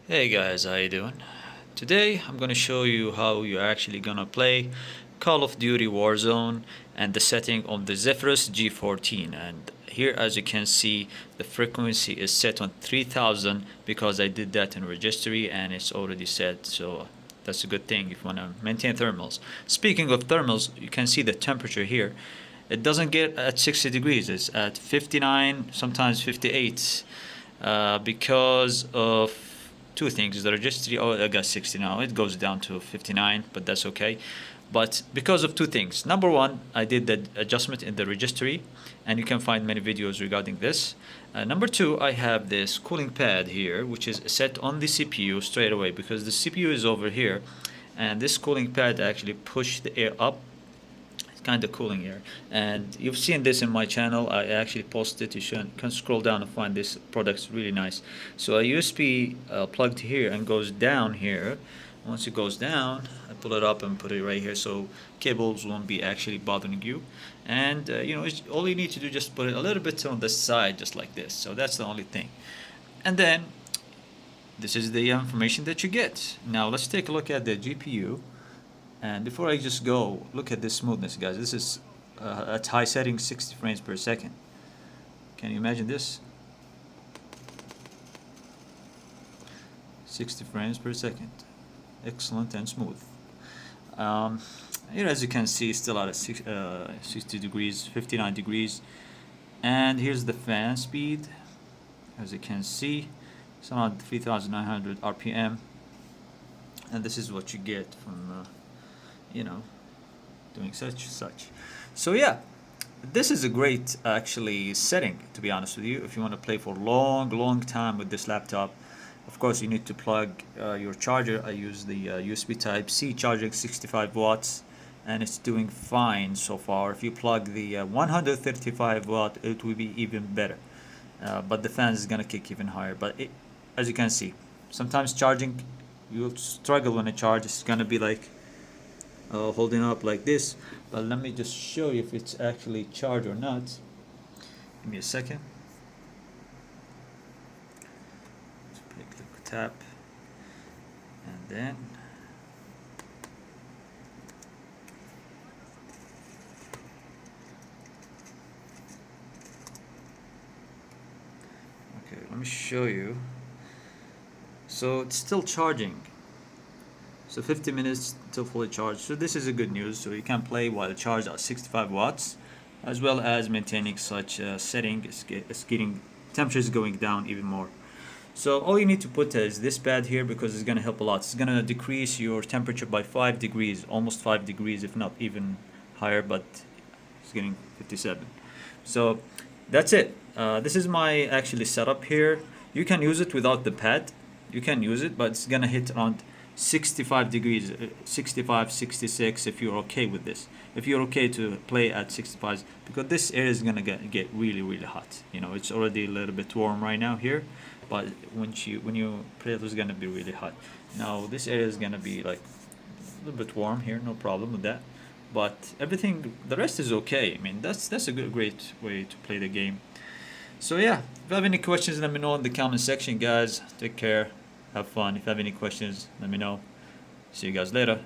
Hey guys, how you doing? Today I'm gonna show you how you're actually gonna play Call of Duty Warzone and the setting of the Zephyrus G14. And here, as you can see, the frequency is set on 3000 because I did that in registry and it's already set, so that's a good thing if you wanna maintain thermals. Speaking of thermals, you can see the temperature here. It doesn't get at 60 degrees, it's at 59, sometimes 58, because of two things. The registry, oh, I got 60 now. It goes down to 59, but that's okay. But because of two things. Number one, I did the adjustment in the registry, and you can find many videos regarding this. Number two, I have this cooling pad here, which is set on the CPU straight away because the CPU is over here, and this cooling pad actually push the air up. It's kind of cooling air, and you've seen this in my channel. I actually posted. You can scroll down and find this product's really nice. So a USB plugged here and goes down here. Once it goes down, I pull it up and put it right here so cables won't be actually bothering you. And all you need to do, just put it a little bit on the side, just like this. So that's the only thing. And then this is the information that you get. Now let's take a look at the GPU. And before I just go, look at this smoothness, guys. This is at high setting, 60 frames per second. Can you imagine this? 60 frames per second. Excellent and smooth. Here, as you can see, still at 60 degrees, 59 degrees. And here's the fan speed. As you can see, it's around 3,900 RPM. And this is what you get from doing such. So yeah, this is a great actually setting, to be honest with you, if you want to play for long time with this laptop. Of course, you need to plug your charger. I use the USB type C charging, 65 watts, and it's doing fine so far. If you plug the 135 watt, it will be even better, but the fan is gonna kick even higher. But as you can see, sometimes charging, you'll struggle when it charges. It's gonna be like holding up like this. But let me just show you if it's actually charged or not. Give me a second. Click tap, and then okay, let me show you. So it's still charging. So 50 minutes till fully charged. So this is a good news. So you can play while charged at 65 watts, as well as maintaining such a setting. It's getting temperatures going down even more. So all you need to put is this pad here because it's gonna help a lot. It's gonna decrease your temperature by 5 degrees, almost 5 degrees, if not even higher. But it's getting 57. So that's it. This is my actually setup here. You can use it without the pad. You can use it, but it's gonna hit around 65 degrees, 65, 66 if you're okay with this. If you're okay to play at 65, because this area is gonna get really hot. It's already a little bit warm right now here, but when you play, it's gonna be really hot. Now this area is gonna be like a little bit warm here, no problem with that. But everything, the rest is okay. I mean, that's a great way to play the game. So yeah, if you have any questions, let me know in the comment section, guys. Take care. Have fun. If you have any questions, let me know. See you guys later.